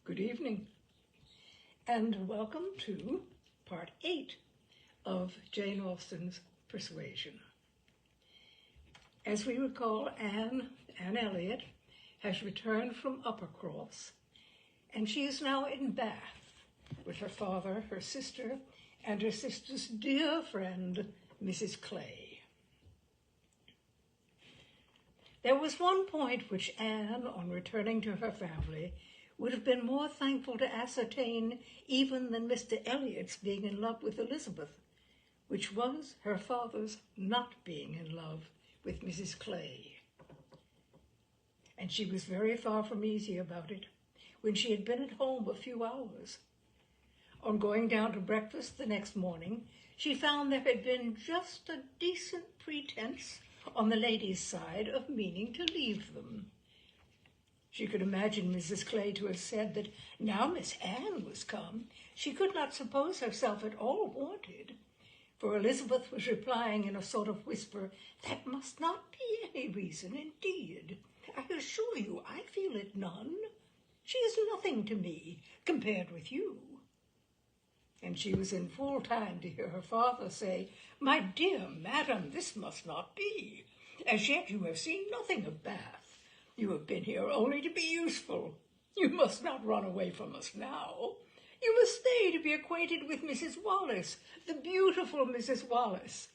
Good evening, and welcome to Part 8 of Jane Austen's Persuasion. As we recall, Anne Elliot, has returned from Uppercross, and she is now in Bath with her father, her sister, and her sister's dear friend, Mrs. Clay. There was one point which Anne, on returning to her family, would have been more thankful to ascertain even than Mr. Elliot's being in love with Elizabeth, which was her father's not being in love with Mrs. Clay. And she was very far from easy about it when she had been at home a few hours. On going down to breakfast the next morning, she found there had been just a decent pretense on the ladies' side of meaning to leave them. She could imagine Mrs. Clay to have said that now Miss Anne was come, she could not suppose herself at all wanted, for Elizabeth was replying in a sort of whisper, "That must not be any reason, indeed. I assure you I feel it none. She is nothing to me, compared with you." And she was in full time to hear her father say, "My dear madam, this must not be. As yet you have seen nothing of Bath. You have been here only to be useful. You must not run away from us now. You must stay to be acquainted with Mrs. Wallace, the beautiful Mrs. Wallace.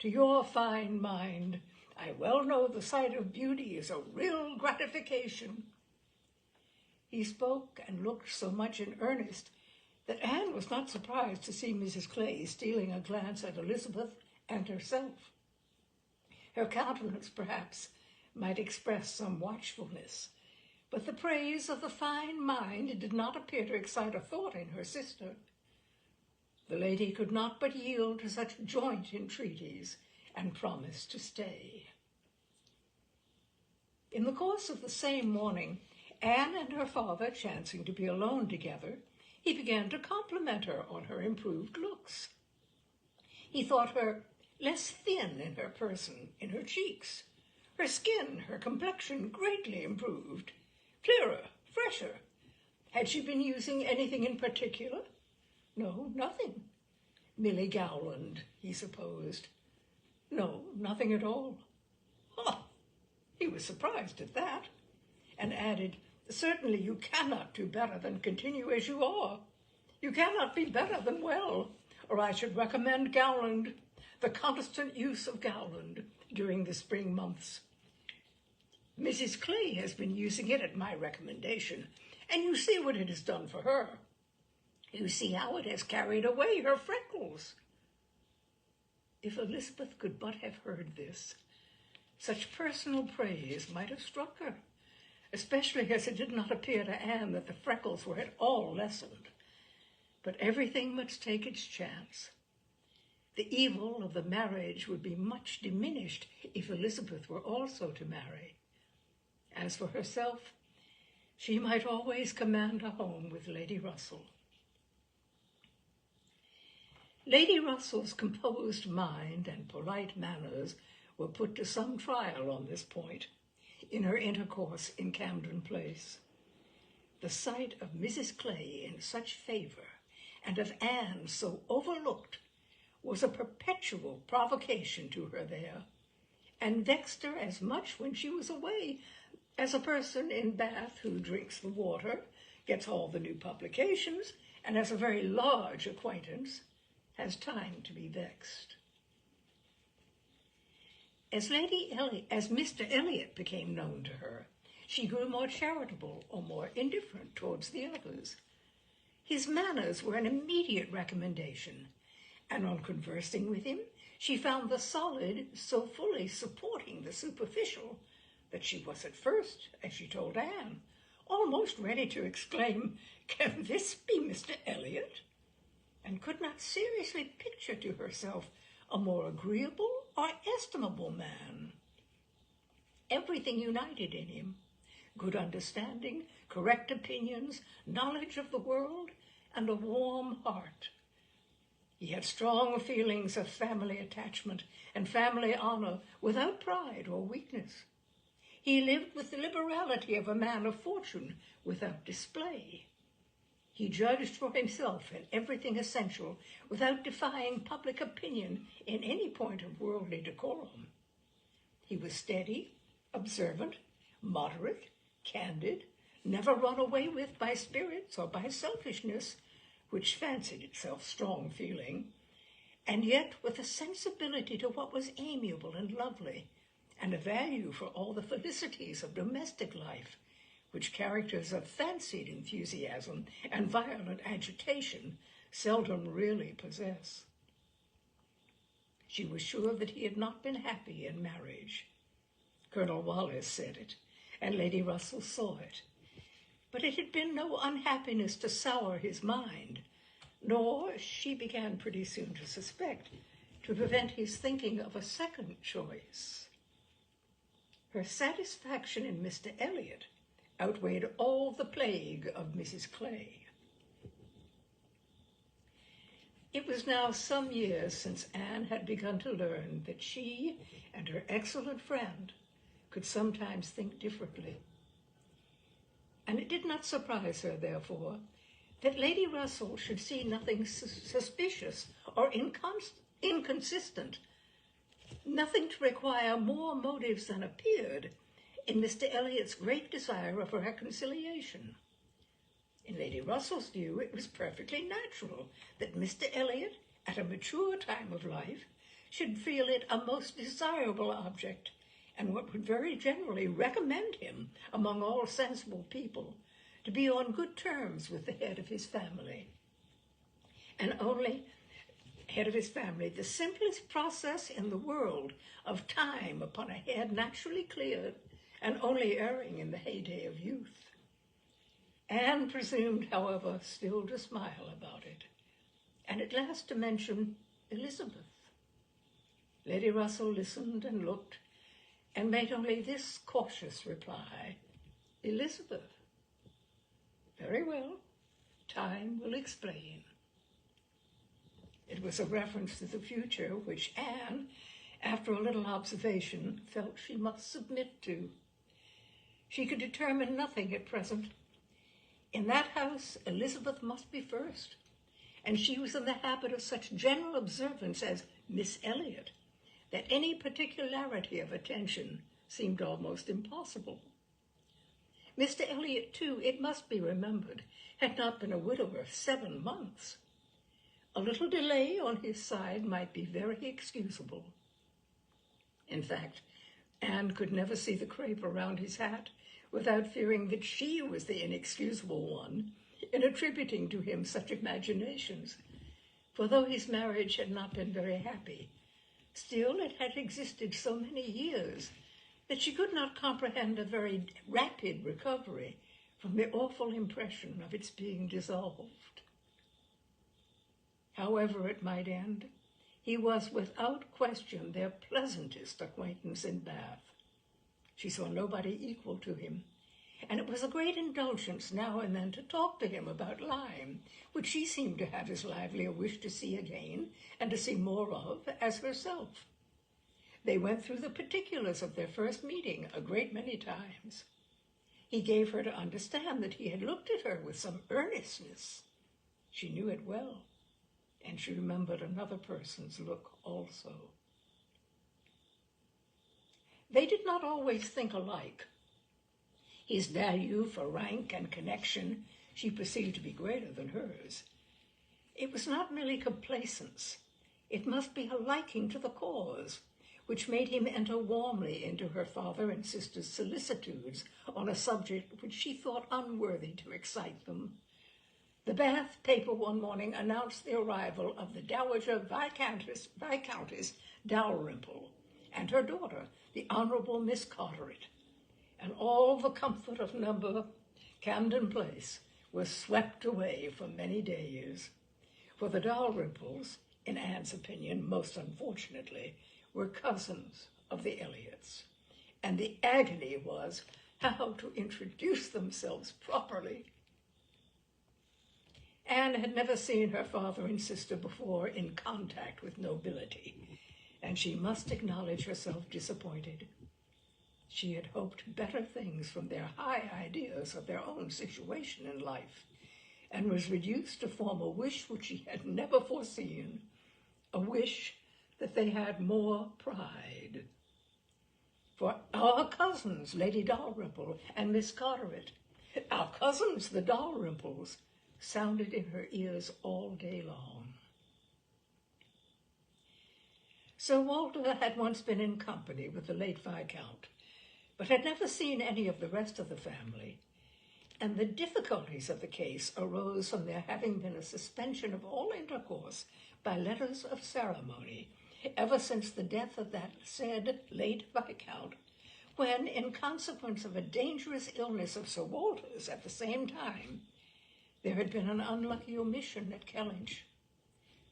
To your fine mind, I well know the sight of beauty is a real gratification." He spoke and looked so much in earnest that Anne was not surprised to see Mrs. Clay stealing a glance at Elizabeth and herself. Her countenance, perhaps, might express some watchfulness, but the praise of the fine mind did not appear to excite a thought in her sister. The lady could not but yield to such joint entreaties and promised to stay. In the course of the same morning, Anne and her father chancing to be alone together, he began to compliment her on her improved looks. He thought her less thin in her person, in her cheeks, her skin, her complexion greatly improved, clearer, fresher. Had she been using anything in particular? No, nothing. Milly Gowland, he supposed. No, nothing at all. Oh, he was surprised at that, and added, "Certainly you cannot do better than continue as you are. You cannot be better than well, or I should recommend Gowland, the constant use of Gowland during the spring months. Mrs. Clay has been using it at my recommendation, and you see what it has done for her. You see how it has carried away her freckles." If Elizabeth could but have heard this, such personal praise might have struck her, especially as it did not appear to Anne that the freckles were at all lessened. But everything must take its chance. The evil of the marriage would be much diminished if Elizabeth were also to marry. As for herself, she might always command a home with Lady Russell. Lady Russell's composed mind and polite manners were put to some trial on this point in her intercourse in Camden Place. The sight of Mrs. Clay in such favor and of Anne so overlooked was a perpetual provocation to her there, and vexed her as much when she was away as a person in Bath who drinks the water, gets all the new publications, and has a very large acquaintance, has time to be vexed. As Mr. Elliot became known to her, she grew more charitable or more indifferent towards the others. His manners were an immediate recommendation, and on conversing with him, she found the solid so fully supporting the superficial that she was at first, as she told Anne, almost ready to exclaim, "Can this be Mr. Elliot?" and could not seriously picture to herself a more agreeable or estimable man. Everything united in him: good understanding, correct opinions, knowledge of the world, and a warm heart. He had strong feelings of family attachment and family honor without pride or weakness. He lived with the liberality of a man of fortune without display. He judged for himself in everything essential without defying public opinion in any point of worldly decorum. He was steady, observant, moderate, candid, never run away with by spirits or by selfishness, which fancied itself strong feeling, and yet with a sensibility to what was amiable and lovely, and a value for all the felicities of domestic life, which characters of fancied enthusiasm and violent agitation seldom really possess. She was sure that he had not been happy in marriage. Colonel Wallis said it, and Lady Russell saw it. But it had been no unhappiness to sour his mind, nor, she began pretty soon to suspect, to prevent his thinking of a second choice. Her satisfaction in Mr. Elliot outweighed all the plague of Mrs. Clay. It was now some years since Anne had begun to learn that she and her excellent friend could sometimes think differently. And it did not surprise her, therefore, that Lady Russell should see nothing suspicious or inconsistent, nothing to require more motives than appeared in Mr. Elliot's great desire of reconciliation. In Lady Russell's view, it was perfectly natural that Mr. Elliot, at a mature time of life, should feel it a most desirable object, and what would very generally recommend him, among all sensible people, to be on good terms with the head of his family. And only head of his family, the simplest process in the world of time upon a head naturally cleared and only erring in the heyday of youth. Anne presumed, however, still to smile about it, and at last to mention Elizabeth. Lady Russell listened and looked, and made only this cautious reply: Elizabeth. Very well, time will explain. It was a reference to the future which Anne, after a little observation, felt she must submit to. She could determine nothing at present. In that house, Elizabeth must be first, and she was in the habit of such general observance as Miss Elliot that any particularity of attention seemed almost impossible. Mr. Elliot, too, it must be remembered, had not been a widower 7 months. A little delay on his side might be very excusable. In fact, Anne could never see the crape around his hat without fearing that she was the inexcusable one in attributing to him such imaginations. For though his marriage had not been very happy, still it had existed so many years that she could not comprehend a very rapid recovery from the awful impression of its being dissolved. However it might end, he was without question their pleasantest acquaintance in Bath. She saw nobody equal to him, and it was a great indulgence now and then to talk to him about Lyme, which she seemed to have as lively a wish to see again, and to see more of, as herself. They went through the particulars of their first meeting a great many times. He gave her to understand that he had looked at her with some earnestness. She knew it well, and she remembered another person's look also. They did not always think alike. His value for rank and connection she perceived to be greater than hers. It was not merely complacence. It must be a liking to the cause, which made him enter warmly into her father and sister's solicitudes on a subject which she thought unworthy to excite them. The Bath paper one morning announced the arrival of the Dowager Viscountess Dalrymple and her daughter, the Honourable Miss Carteret, and all the comfort of No. Camden Place was swept away for many days. For the Dalrymples, in Anne's opinion, most unfortunately, were cousins of the Elliots, and the agony was how to introduce themselves properly. Anne had never seen her father and sister before in contact with nobility, and she must acknowledge herself disappointed. She had hoped better things from their high ideas of their own situation in life, and was reduced to form a wish which she had never foreseen, a wish that they had more pride. For our cousins, Lady Dalrymple and Miss Carteret, our cousins, the Dalrymples, sounded in her ears all day long. Sir Walter had once been in company with the late Viscount, but had never seen any of the rest of the family, and the difficulties of the case arose from there having been a suspension of all intercourse by letters of ceremony ever since the death of that said late Viscount, when, in consequence of a dangerous illness of Sir Walter's at the same time, there had been an unlucky omission at Kellynch.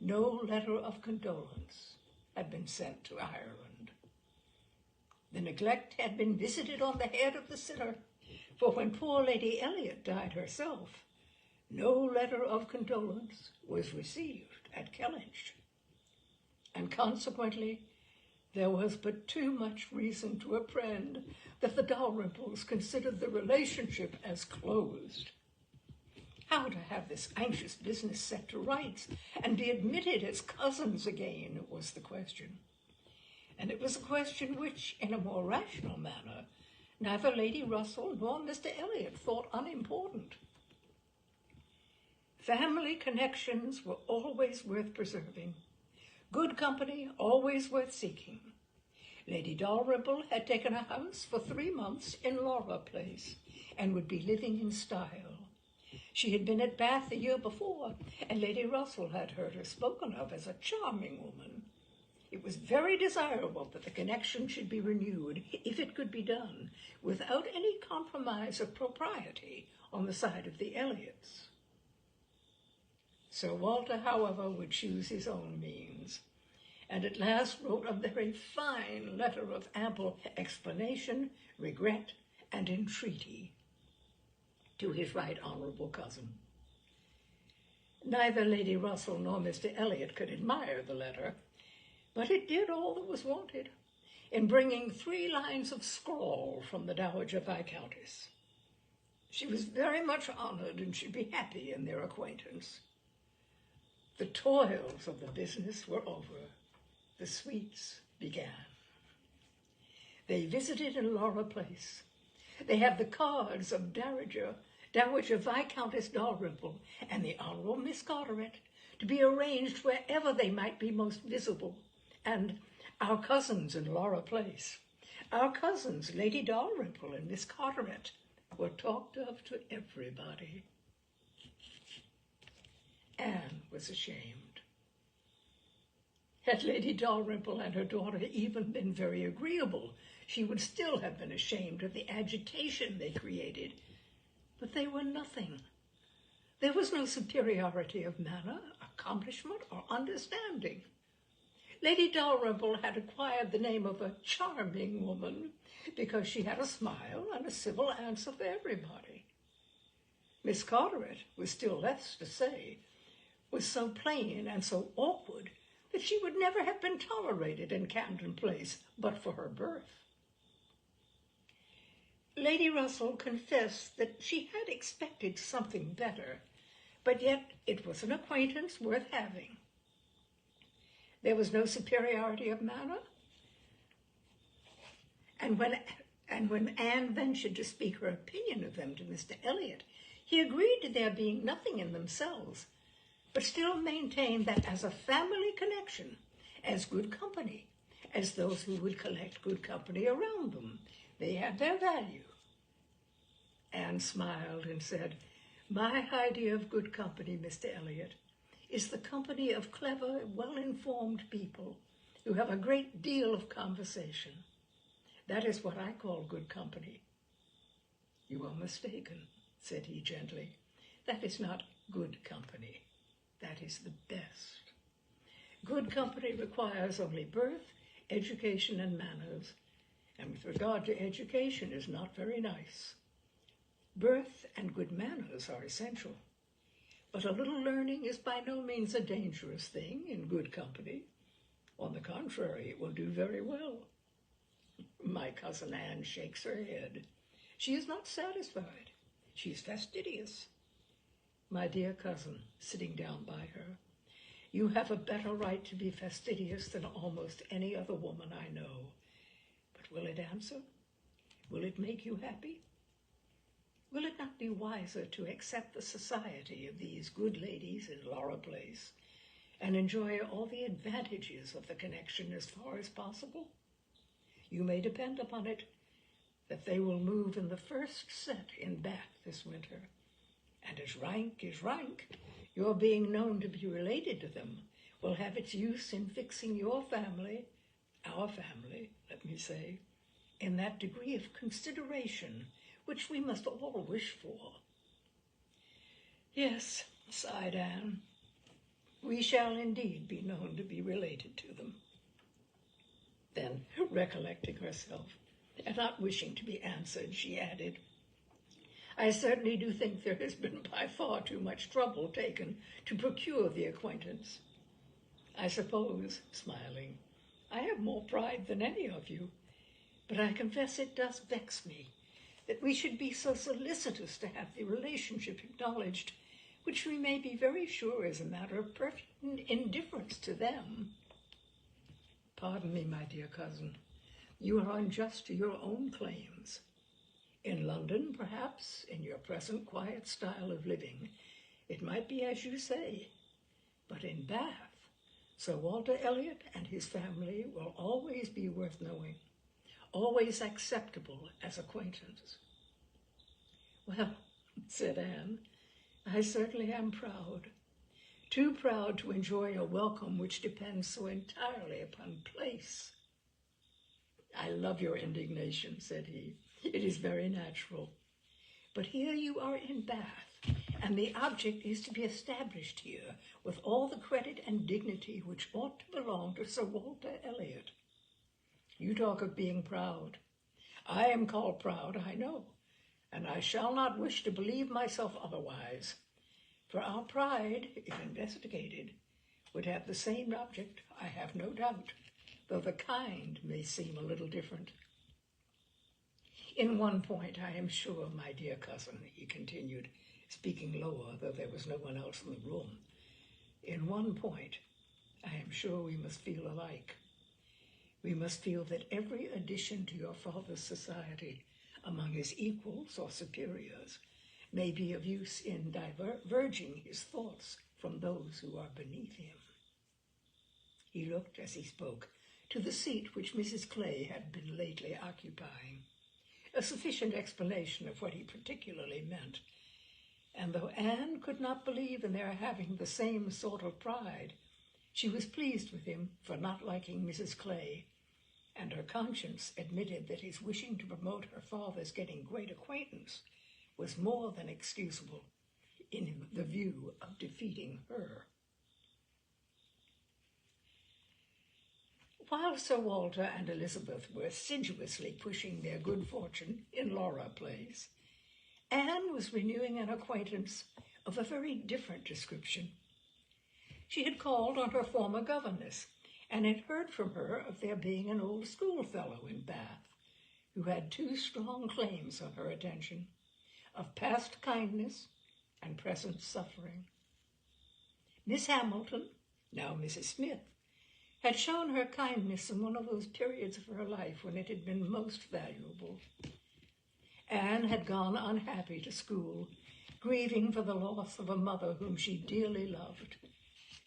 No letter of condolence had been sent to Ireland. The neglect had been visited on the head of the sinner, for when poor Lady Elliot died herself, no letter of condolence was received at Kellynch, and consequently there was but too much reason to apprehend that the Dalrymples considered the relationship as closed. How to have this anxious business set to rights and be admitted as cousins again was the question. And it was a question which, in a more rational manner, neither Lady Russell nor Mr. Elliot thought unimportant. Family connections were always worth preserving, good company always worth seeking. Lady Dalrymple had taken a house for 3 months in Laura Place and would be living in style. She had been at Bath the year before, and Lady Russell had heard her spoken of as a charming woman. It was very desirable that the connection should be renewed, if it could be done, without any compromise of propriety on the side of the Elliots. Sir Walter, however, would choose his own means, and at last wrote a very fine letter of ample explanation, regret, and entreaty to his right honourable cousin. Neither Lady Russell nor Mr. Elliot could admire the letter, but it did all that was wanted in bringing 3 lines of scrawl from the Dowager Viscountess. She was very much honoured and should be happy in their acquaintance. The toils of the business were over. The sweets began. They visited in Laura Place. They have the cards of Dowager Viscountess Dalrymple and the Honourable Miss Carteret to be arranged wherever they might be most visible, and our cousins in Laura Place, our cousins Lady Dalrymple and Miss Carteret, were talked of to everybody. Anne was ashamed. Had Lady Dalrymple and her daughter even been very agreeable, she would still have been ashamed of the agitation they created. But they were nothing. There was no superiority of manner, accomplishment, or understanding. Lady Dalrymple had acquired the name of a charming woman because she had a smile and a civil answer for everybody. Miss Carteret, with still less to say, was so plain and so awkward that she would never have been tolerated in Camden Place but for her birth. Lady Russell confessed that she had expected something better, but yet it was an acquaintance worth having. There was no superiority of manner, and when Anne ventured to speak her opinion of them to Mr. Elliot, he agreed to their being nothing in themselves, but still maintained that as a family connection, as good company, as those who would collect good company around them, they had their value. Anne smiled and said, "My idea of good company, Mr. Elliot, is the company of clever, well-informed people who have a great deal of conversation. That is what I call good company." "You are mistaken," said he gently. "That is not good company. That is the best. Good company requires only birth, education, and manners, and with regard to education is not very nice. Birth and good manners are essential, but a little learning is by no means a dangerous thing in good company. On the contrary, it will do very well." My cousin Anne shakes her head. She is not satisfied. She is fastidious. My dear cousin, sitting down by her, you have a better right to be fastidious than almost any other woman I know. But will it answer? Will it make you happy? Will it not be wiser to accept the society of these good ladies in Laura Place and enjoy all the advantages of the connection as far as possible? You may depend upon it that they will move in the first set in Bath this winter. And as rank is rank, your being known to be related to them will have its use in fixing your family, our family, let me say, in that degree of consideration which we must all wish for. Yes, sighed Anne, we shall indeed be known to be related to them. Then, recollecting herself, and not wishing to be answered, she added, I certainly do think there has been by far too much trouble taken to procure the acquaintance. I suppose, smiling, I have more pride than any of you, but I confess it does vex me that we should be so solicitous to have the relationship acknowledged, which we may be very sure is a matter of perfect indifference to them. Pardon me, my dear cousin, you are unjust to your own claims. In London, perhaps, in your present quiet style of living, it might be as you say, but in Bath, Sir Walter Elliot and his family will always be worth knowing, always acceptable as acquaintance. Well, said Anne, I certainly am proud, too proud to enjoy a welcome which depends so entirely upon place. I love your indignation, said he. It is very natural. But here you are in Bath, and the object is to be established here with all the credit and dignity which ought to belong to Sir Walter Elliot. You talk of being proud. I am called proud, I know, and I shall not wish to believe myself otherwise, for our pride, if investigated, would have the same object, I have no doubt, though the kind may seem a little different. In one point, I am sure, my dear cousin, he continued, speaking lower, though there was no one else in the room. In one point, I am sure we must feel alike. We must feel that every addition to your father's society among his equals or superiors may be of use in diverging his thoughts from those who are beneath him. He looked, as he spoke, to the seat which Mrs. Clay had been lately occupying, a sufficient explanation of what he particularly meant, and though Anne could not believe in their having the same sort of pride, she was pleased with him for not liking Mrs. Clay, and her conscience admitted that his wishing to promote her father's getting great acquaintance was more than excusable in the view of defeating her. While Sir Walter and Elizabeth were assiduously pushing their good fortune in Laura Place, Anne was renewing an acquaintance of a very different description. She had called on her former governess, and had heard from her of there being an old schoolfellow in Bath, who had two strong claims on her attention, of past kindness and present suffering. Miss Hamilton, now Mrs. Smith, had shown her kindness in one of those periods of her life when it had been most valuable. Anne had gone unhappy to school, grieving for the loss of a mother whom she dearly loved,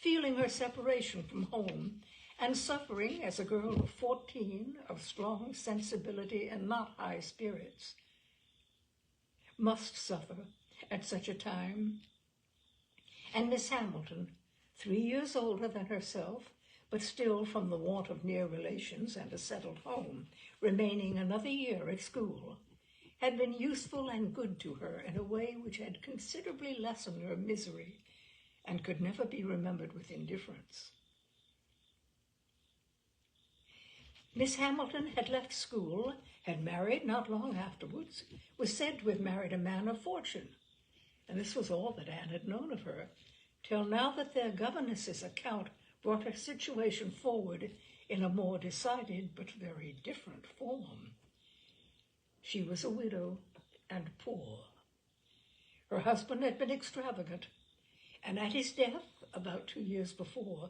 feeling her separation from home, and suffering as a girl of 14 of strong sensibility and not high spirits must suffer at such a time. And Miss Hamilton, 3 years older than herself, but still from the want of near relations and a settled home, remaining another year at school, had been useful and good to her in a way which had considerably lessened her misery and could never be remembered with indifference. Miss Hamilton had left school, had married not long afterwards, was said to have married a man of fortune, and this was all that Anne had known of her, till now that their governess's account brought her situation forward in a more decided but very different form. She was a widow and poor. Her husband had been extravagant, and at his death, about 2 years before,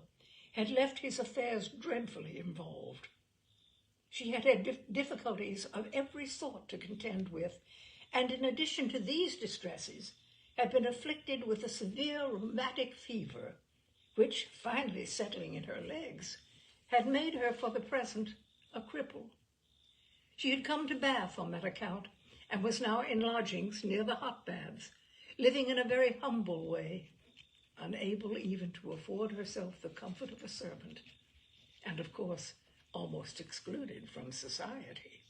had left his affairs dreadfully involved. She had had difficulties of every sort to contend with, and in addition to these distresses, had been afflicted with a severe rheumatic fever, which, finally settling in her legs, had made her for the present a cripple. She had come to Bath on that account, and was now in lodgings near the hot baths, living in a very humble way, unable even to afford herself the comfort of a servant, and of course almost excluded from society.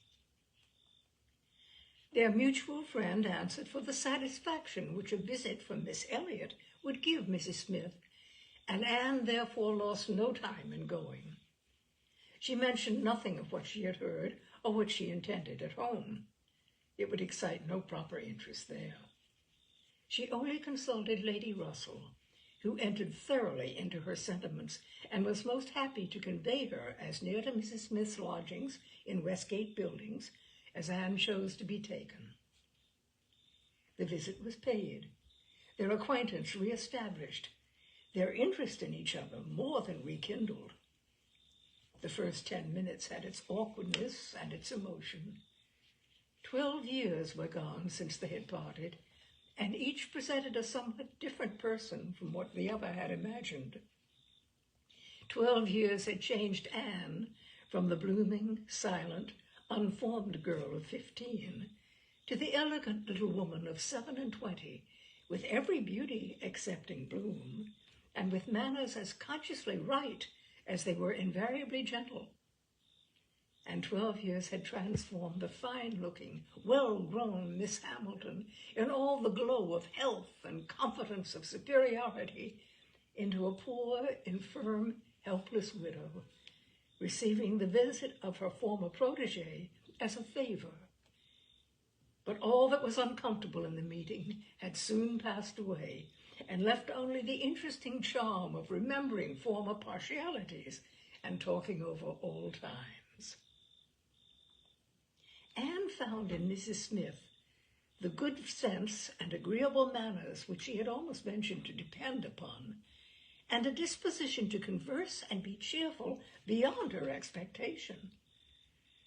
Their mutual friend answered for the satisfaction which a visit from Miss Elliot would give Mrs. Smith, and Anne therefore lost no time in going. She mentioned nothing of what she had heard or what she intended at home. It would excite no proper interest there. She only consulted Lady Russell, who entered thoroughly into her sentiments and was most happy to convey her as near to Mrs. Smith's lodgings in Westgate Buildings as Anne chose to be taken. The visit was paid, their acquaintance re-established, their interest in each other more than rekindled. The first 10 minutes had its awkwardness and its emotion. 12 years were gone since they had parted, and each presented a somewhat different person from what the other had imagined. 12 years had changed Anne from the blooming, silent, unformed girl of 15 to the elegant little woman of 27, with every beauty excepting bloom, and with manners as consciously right as they were invariably gentle. And 12 years had transformed the fine-looking, well-grown Miss Hamilton in all the glow of health and confidence of superiority into a poor, infirm, helpless widow, receiving the visit of her former protégé as a favor. But all that was uncomfortable in the meeting had soon passed away, and left only the interesting charm of remembering former partialities and talking over old times. Anne found in Mrs. Smith the good sense and agreeable manners which she had almost ventured to depend upon, and a disposition to converse and be cheerful beyond her expectation.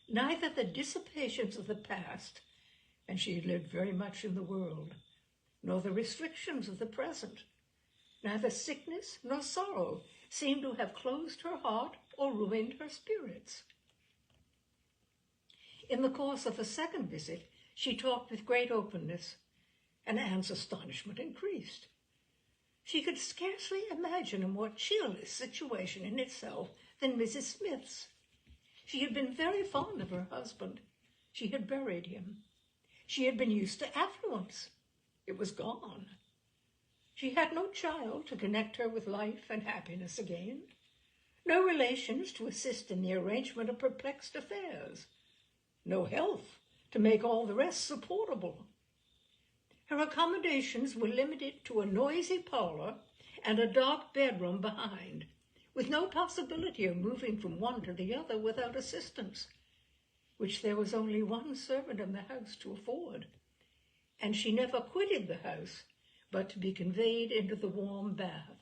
Neither the dissipations of the past, and she had lived very much in the world, nor the restrictions of the present, neither sickness nor sorrow seemed to have closed her heart or ruined her spirits. In the course of the second visit, she talked with great openness, and Anne's astonishment increased. She could scarcely imagine a more cheerless situation in itself than Mrs. Smith's. She had been very fond of her husband. She had buried him. She had been used to affluence. It was gone. She had no child to connect her with life and happiness again, no relations to assist in the arrangement of perplexed affairs, no health to make all the rest supportable. Her accommodations were limited to a noisy parlor and a dark bedroom behind, with no possibility of moving from one to the other without assistance, which there was only one servant in the house to afford, and she never quitted the house but to be conveyed into the warm bath.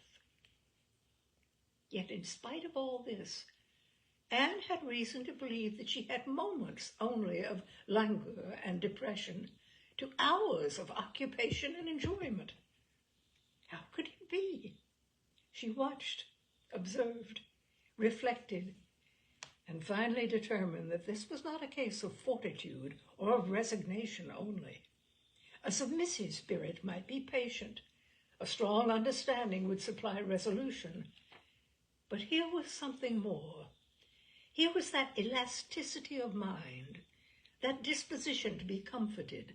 Yet in spite of all this, Anne had reason to believe that she had moments only of languor and depression, to hours of occupation and enjoyment. How could it be? She watched, observed, reflected, and finally determined that this was not a case of fortitude or of resignation only. A submissive spirit might be patient. A strong understanding would supply resolution. But here was something more. Here was that elasticity of mind, that disposition to be comforted,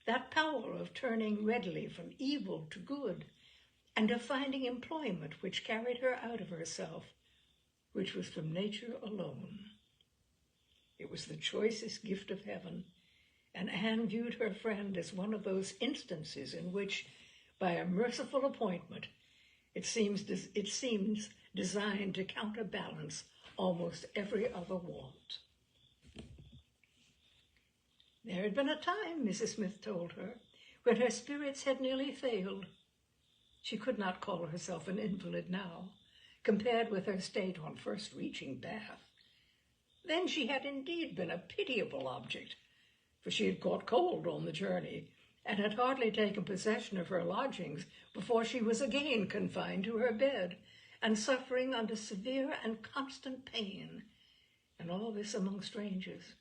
that power of turning readily from evil to good, and of finding employment which carried her out of herself, which was from nature alone. It was the choicest gift of heaven, and Anne viewed her friend as one of those instances in which, by a merciful appointment, it seems designed to counterbalance almost every other want. There had been a time, Mrs. Smith told her, when her spirits had nearly failed. She could not call herself an invalid now, compared with her state on first reaching Bath. Then she had indeed been a pitiable object, for she had caught cold on the journey, and had hardly taken possession of her lodgings before she was again confined to her bed, and suffering under severe and constant pain, and all this among strangers,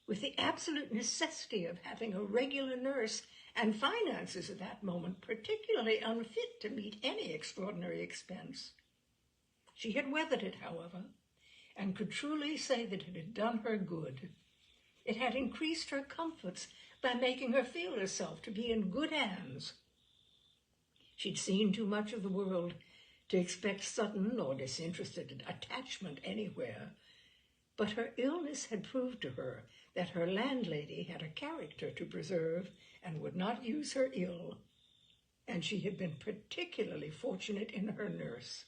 with the absolute necessity of having a regular nurse and finances at that moment particularly unfit to meet any extraordinary expense. She had weathered it, however, and could truly say that it had done her good. It had increased her comforts by making her feel herself to be in good hands. She'd seen too much of the world to expect sudden or disinterested attachment anywhere, but her illness had proved to her that her landlady had a character to preserve and would not use her ill, and she had been particularly fortunate in her nurse.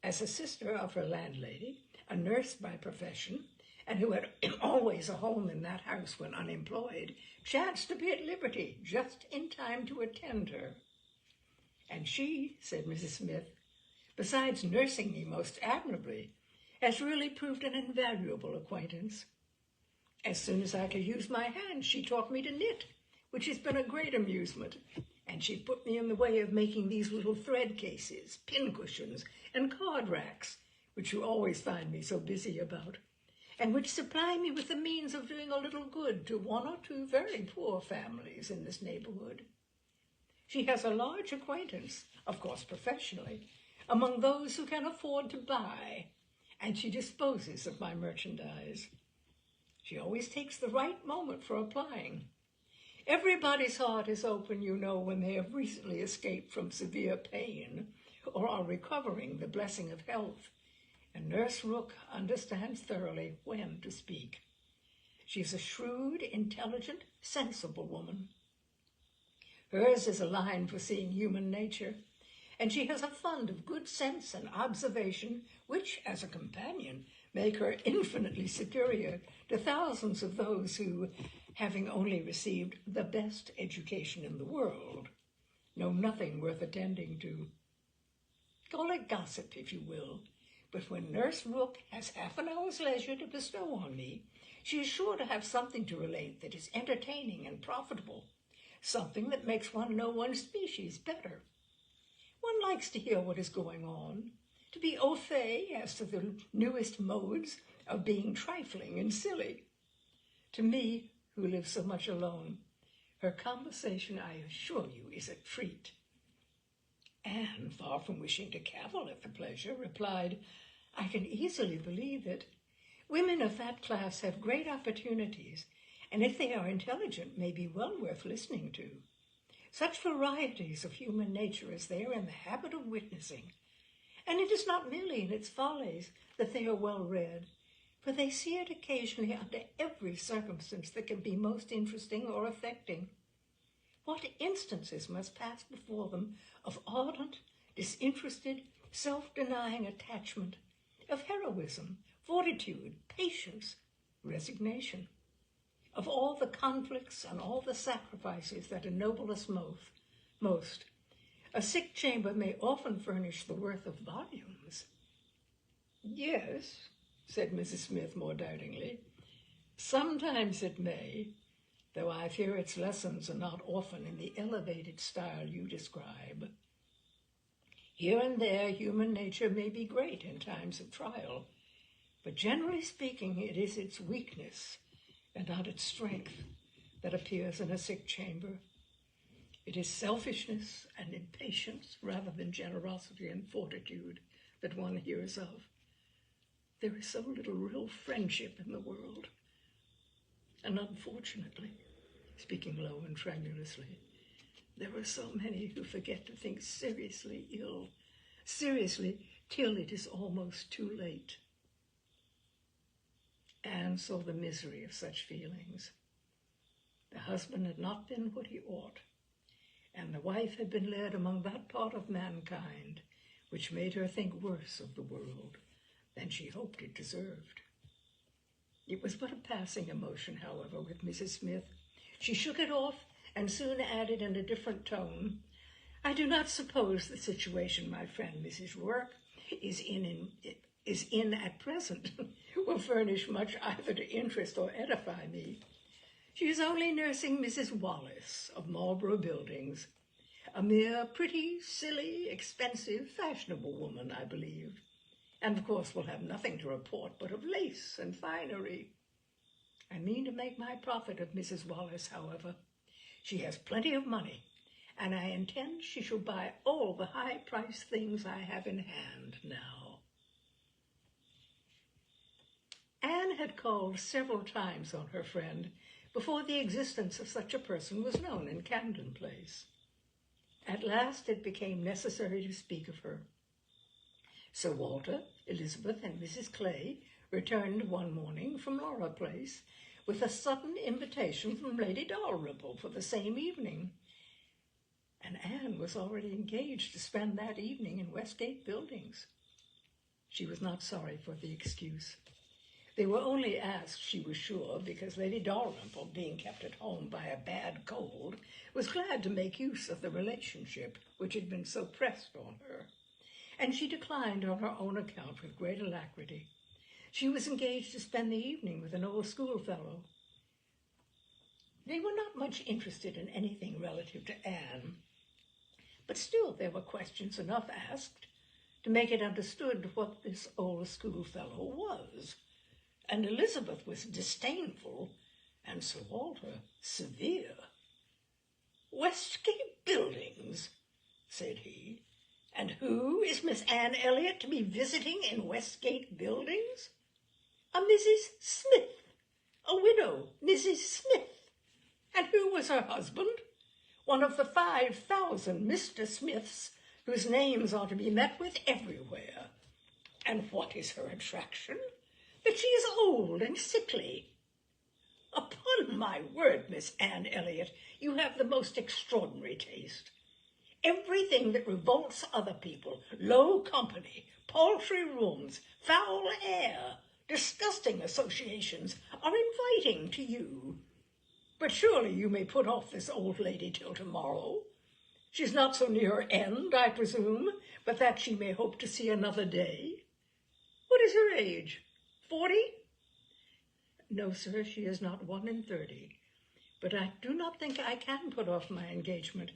As a sister of her landlady, a nurse by profession, and who had always a home in that house when unemployed, chanced to be at liberty just in time to attend her. And she, said Mrs. Smith, besides nursing me most admirably, has really proved an invaluable acquaintance. As soon as I could use my hands, she taught me to knit, which has been a great amusement, and she put me in the way of making these little thread cases, pincushions, and card racks, which you always find me so busy about, and which supply me with the means of doing a little good to one or two very poor families in this neighborhood. She has a large acquaintance, of course professionally, among those who can afford to buy, and she disposes of my merchandise. She always takes the right moment for applying. Everybody's heart is open, you know, when they have recently escaped from severe pain or are recovering the blessing of health, and Nurse Rook understands thoroughly when to speak. She is a shrewd, intelligent, sensible woman. Hers is a line for seeing human nature, and she has a fund of good sense and observation which, as a companion, make her infinitely superior to thousands of those who, having only received the best education in the world, know nothing worth attending to. Call it gossip, if you will, but when Nurse Rook has half an hour's leisure to bestow on me, she is sure to have something to relate that is entertaining and profitable, something that makes one know one's species better. One likes to hear what is going on, to be au fait as to the newest modes of being trifling and silly. To me, who live so much alone, her conversation, I assure you, is a treat. Anne, far from wishing to cavil at the pleasure, replied, I can easily believe it. Women of that class have great opportunities, and if they are intelligent, may be well worth listening to. Such varieties of human nature as they are in the habit of witnessing. And it is not merely in its follies that they are well read, for they see it occasionally under every circumstance that can be most interesting or affecting. What instances must pass before them of ardent, disinterested, self-denying attachment, of heroism, fortitude, patience, resignation, of all the conflicts and all the sacrifices that ennoble us most. A sick chamber may often furnish the worth of volumes. Yes, said Mrs. Smith more doubtingly. Sometimes it may, though I fear its lessons are not often in the elevated style you describe. Here and there human nature may be great in times of trial, but generally speaking it is its weakness and not its strength that appears in a sick chamber. It is selfishness and impatience rather than generosity and fortitude that one hears of. There is so little real friendship in the world. And unfortunately, speaking low and tremulously, there are so many who forget to think seriously till it is almost too late. Anne saw the misery of such feelings. The husband had not been what he ought, and the wife had been led among that part of mankind which made her think worse of the world than she hoped it deserved. It was but a passing emotion, however, with Mrs. Smith. She shook it off and soon added in a different tone, "I do not suppose the situation my friend Mrs. Rourke is in at present will furnish much either to interest or edify me. She is only nursing Mrs. Wallace of Marlborough Buildings, a mere pretty, silly, expensive, fashionable woman, I believe, and of course will have nothing to report but of lace and finery. I mean to make my profit of Mrs. Wallace, however. She has plenty of money, and I intend she shall buy all the high-priced things I have in hand now." Anne had called several times on her friend before the existence of such a person was known in Camden Place. At last it became necessary to speak of her. Sir Walter, Elizabeth, and Mrs. Clay returned one morning from Laura Place with a sudden invitation from Lady Dalrymple for the same evening, and Anne was already engaged to spend that evening in Westgate Buildings. She was not sorry for the excuse. They were only asked, she was sure, because Lady Dalrymple, being kept at home by a bad cold, was glad to make use of the relationship which had been so pressed on her, and she declined on her own account with great alacrity. She was engaged to spend the evening with an old schoolfellow. They were not much interested in anything relative to Anne, but still there were questions enough asked to make it understood what this old schoolfellow was, and Elizabeth was disdainful, and Sir Walter severe. "Westgate Buildings," said he, "and who is Miss Anne Elliot to be visiting in Westgate Buildings? A Mrs. Smith, a widow, Mrs. Smith. And who was her husband? One of the 5,000 Mr. Smiths whose names are to be met with everywhere. And what is her attraction? That she is old and sickly. Upon my word, Miss Anne Elliot, you have the most extraordinary taste. Everything that revolts other people, low company, paltry rooms, foul air, disgusting associations, are inviting to you. But surely you may put off this old lady till tomorrow. She's not so near her end, I presume, but that she may hope to see another day. What is her age? 40? No, sir, she is not 1 in 30. But I do not think I can put off my engagement,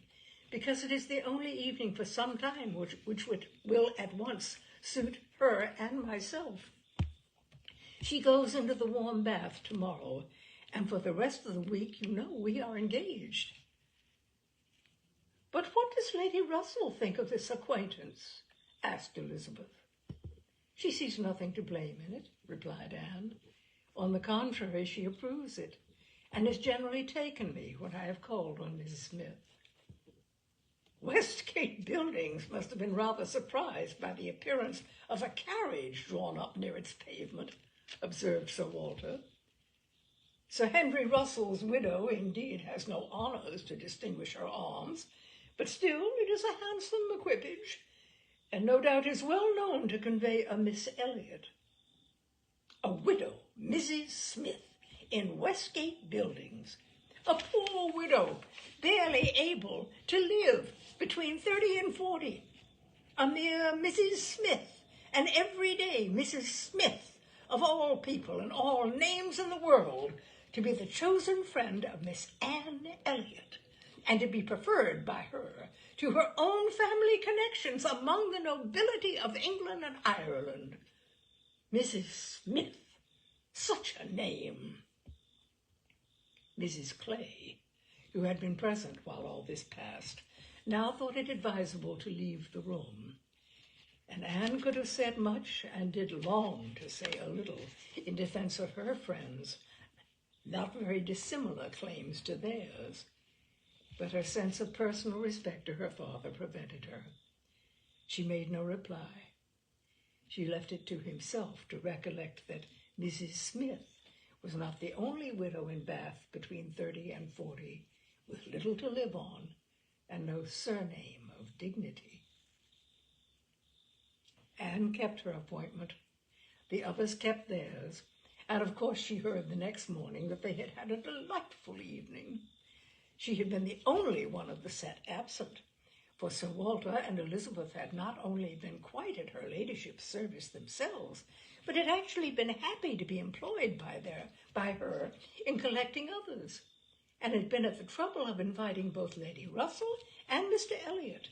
because it is the only evening for some time which will at once suit her and myself. She goes into the warm bath tomorrow, and for the rest of the week, you know, we are engaged." "But what does Lady Russell think of this acquaintance?" asked Elizabeth. "She sees nothing to blame in it," replied Anne. "On the contrary, she approves it, and has generally taken me when I have called on Mrs. Smith." "Westgate Buildings must have been rather surprised by the appearance of a carriage drawn up near its pavement," observed Sir Walter. "Sir Henry Russell's widow, indeed, has no honours to distinguish her arms, but still it is a handsome equipage, and no doubt is well known to convey a Miss Elliot. A widow, Mrs. Smith, in Westgate Buildings, a poor widow, barely able to live between 30 and 40, a mere Mrs. Smith, an everyday Mrs. Smith, of all people and all names in the world, to be the chosen friend of Miss Anne Elliot, and to be preferred by her to her own family connections among the nobility of England and Ireland. Mrs. Smith, such a name!" Mrs. Clay, who had been present while all this passed, now thought it advisable to leave the room, and Anne could have said much and did long to say a little in defense of her friends, not very dissimilar claims to theirs, but her sense of personal respect to her father prevented her. She made no reply. She left it to himself to recollect that Mrs. Smith was not the only widow in Bath between 30 and 40, with little to live on and no surname of dignity. Anne kept her appointment. The others kept theirs, and of course she heard the next morning that they had had a delightful evening. She had been the only one of the set absent, for Sir Walter and Elizabeth had not only been quite at her ladyship's service themselves, but had actually been happy to be employed by her in collecting others, and had been at the trouble of inviting both Lady Russell and Mr. Elliot.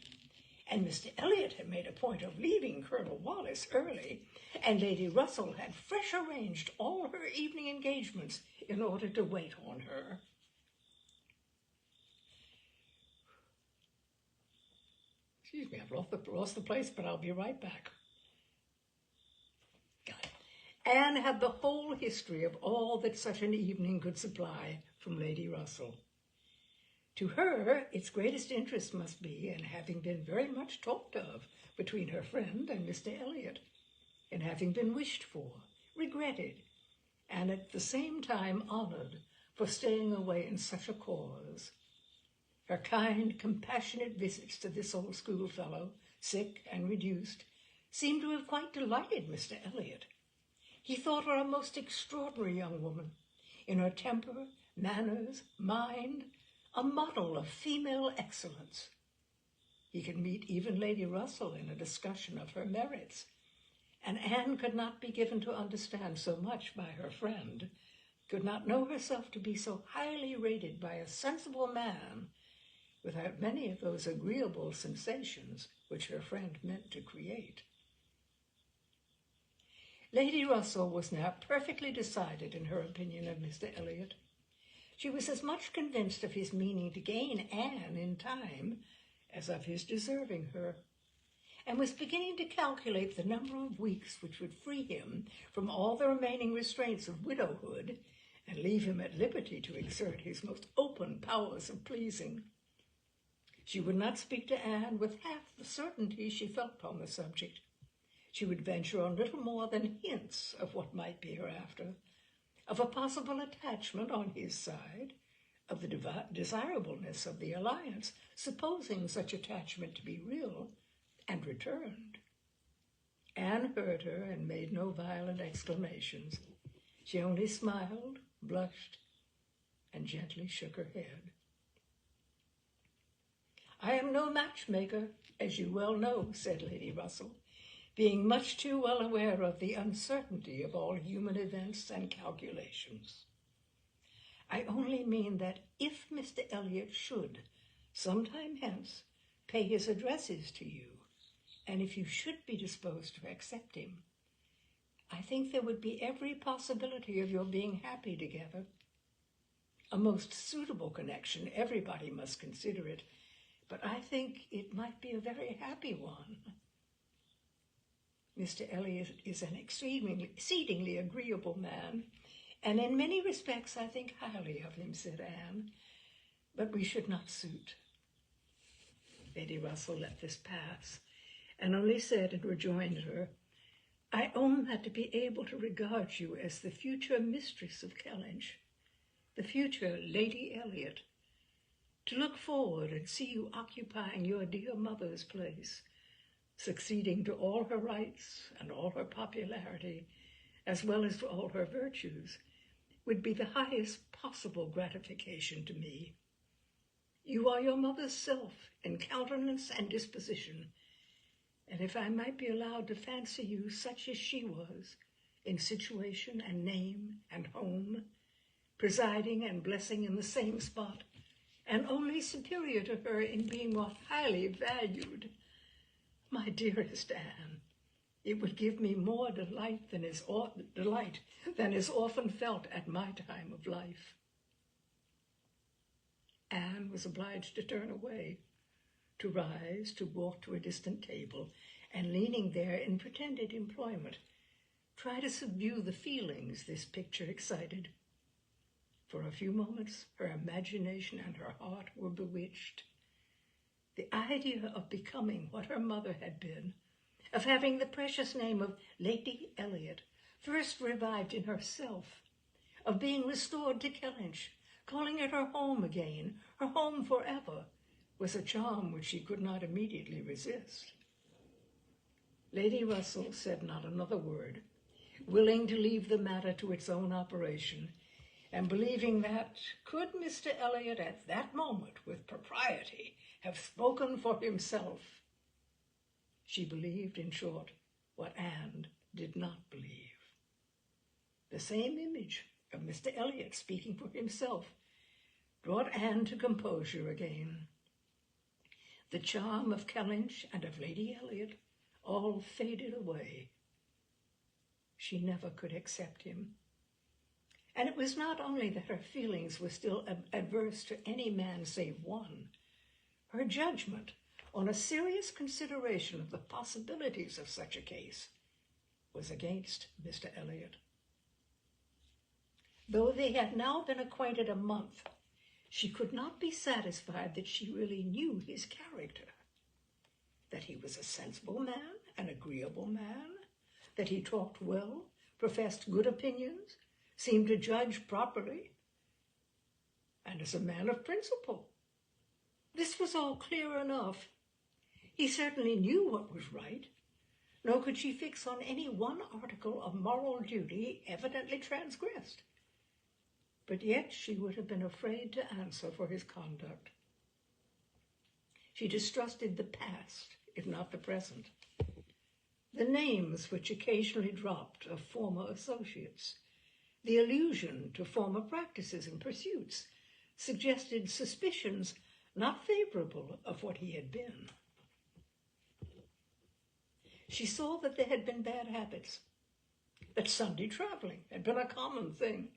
And Mr. Elliot had made a point of leaving Colonel Wallis early, and Lady Russell had fresh arranged all her evening engagements in order to wait on her. Excuse me, I've lost the place, but I'll be right back. Got it. Anne had the whole history of all that such an evening could supply from Lady Russell. To her, its greatest interest must be in having been very much talked of between her friend and Mr. Elliot, in having been wished for, regretted, and at the same time honored for staying away in such a cause. Her kind, compassionate visits to this old schoolfellow, sick and reduced, seemed to have quite delighted Mr. Elliot. He thought her a most extraordinary young woman, in her temper, manners, mind, a model of female excellence. He could meet even Lady Russell in a discussion of her merits, and Anne could not be given to understand so much by her friend, could not know herself to be so highly rated by a sensible man, without many of those agreeable sensations which her friend meant to create. Lady Russell was now perfectly decided in her opinion of Mr. Elliot. She was as much convinced of his meaning to gain Anne in time as of his deserving her, and was beginning to calculate the number of weeks which would free him from all the remaining restraints of widowhood and leave him at liberty to exert his most open powers of pleasing. She would not speak to Anne with half the certainty she felt on the subject. She would venture on little more than hints of what might be hereafter, of a possible attachment on his side, of the desirableness of the alliance, supposing such attachment to be real and returned. Anne heard her and made no violent exclamations. She only smiled, blushed, and gently shook her head. "I am no matchmaker, as you well know," said Lady Russell, being much too well aware of the uncertainty of all human events and calculations. "I only mean that if Mr. Elliot should, some time hence, pay his addresses to you, and if you should be disposed to accept him, I think there would be every possibility of your being happy together. A most suitable connection, everybody must consider it, but I think it might be a very happy one." "Mr. Elliot is an exceedingly agreeable man, and in many respects I think highly of him," said Anne, "but we should not suit." Lady Russell let this pass, and only said in rejoinder, "I own that to be able to regard you as the future mistress of Kellynch, the future Lady Elliot, to look forward and see you occupying your dear mother's place, succeeding to all her rights and all her popularity, as well as to all her virtues, would be the highest possible gratification to me. You are your mother's self in countenance and disposition, and if I might be allowed to fancy you such as she was, in situation and name and home, presiding and blessing in the same spot, and only superior to her in being more highly valued, my dearest Anne, it would give me more delight than is often felt at my time of life." Anne was obliged to turn away, to rise, to walk to a distant table, and leaning there in pretended employment, try to subdue the feelings this picture excited. For a few moments, her imagination and her heart were bewitched. The idea of becoming what her mother had been, of having the precious name of Lady Elliot first revived in herself, of being restored to Kellynch, calling it her home again, her home forever, was a charm which she could not immediately resist. Lady Russell said not another word, willing to leave the matter to its own operation, and believing that, could Mr. Elliot at that moment with propriety have spoken for himself, she believed, in short, what Anne did not believe. The same image of Mr. Elliot speaking for himself brought Anne to composure again. The charm of Kellynch and of Lady Elliot all faded away. She never could accept him. And it was not only that her feelings were still adverse to any man save one. Her judgment, on a serious consideration of the possibilities of such a case, was against Mr. Elliot. Though they had now been acquainted a month, she could not be satisfied that she really knew his character, that he was a sensible man, an agreeable man, that he talked well, professed good opinions, seemed to judge properly, and as a man of principle. This was all clear enough. He certainly knew what was right, nor could she fix on any one article of moral duty evidently transgressed. But yet she would have been afraid to answer for his conduct. She distrusted the past, if not the present. The names which occasionally dropped of former associates, the allusion to former practices and pursuits, suggested suspicions not favorable of what he had been. She saw that there had been bad habits, that Sunday traveling had been a common thing,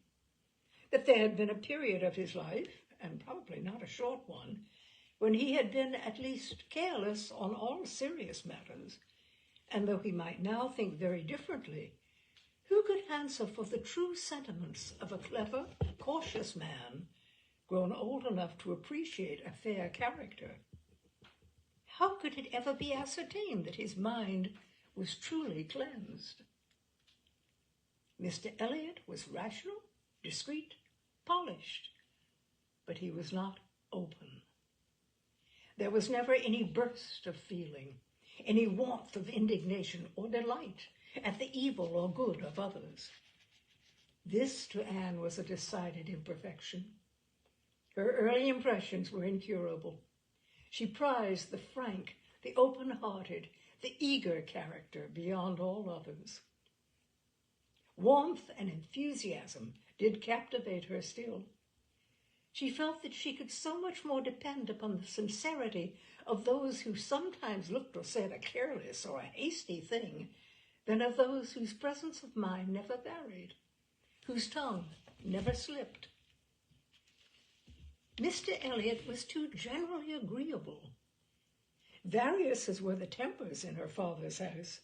that there had been a period of his life, and probably not a short one, when he had been at least careless on all serious matters, and though he might now think very differently, who could answer for the true sentiments of a clever, cautious man, grown old enough to appreciate a fair character? How could it ever be ascertained that his mind was truly cleansed? Mr. Elliot was rational, discreet, polished, but he was not open. There was never any burst of feeling, any warmth of indignation or delight at the evil or good of others. This to Anne was a decided imperfection. Her early impressions were incurable. She prized the frank, the open-hearted, the eager character beyond all others. Warmth and enthusiasm did captivate her still. She felt that she could so much more depend upon the sincerity of those who sometimes looked or said a careless or a hasty thing than of those whose presence of mind never varied, whose tongue never slipped. Mr. Elliot was too generally agreeable. Various as were the tempers in her father's house,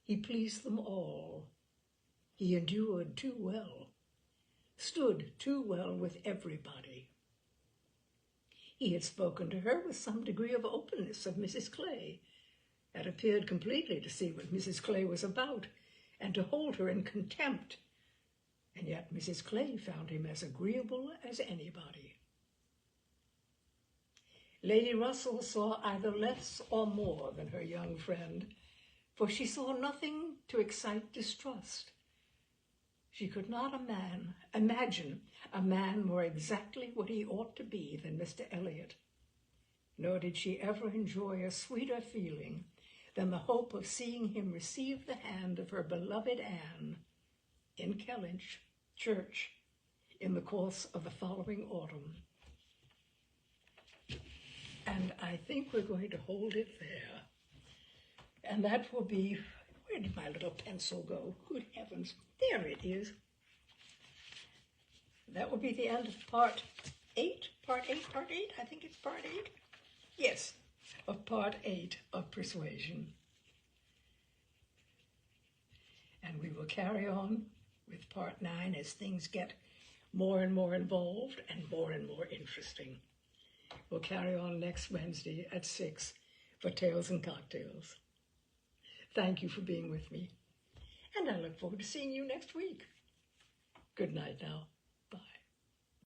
he pleased them all. He endured too well, stood too well with everybody. He had spoken to her with some degree of openness of Mrs. Clay, had appeared completely to see what Mrs. Clay was about, and to hold her in contempt, and yet Mrs. Clay found him as agreeable as anybody. Lady Russell saw either less or more than her young friend, for she saw nothing to excite distrust. She could not imagine a man more exactly what he ought to be than Mr. Elliot, nor did she ever enjoy a sweeter feeling than the hope of seeing him receive the hand of her beloved Anne in Kellynch Church in the course of the following autumn. And I think we're going to hold it there. And that will be, where did my little pencil go? Good heavens, there it is. That will be the end of part 8, I think it's part 8. Yes, of part 8 of Persuasion. And we will carry on with part 9 as things get more and more involved and more interesting. We'll carry on next Wednesday at 6 for Tales and Cocktails. Thank you for being with me, and I look forward to seeing you next week. Good night now.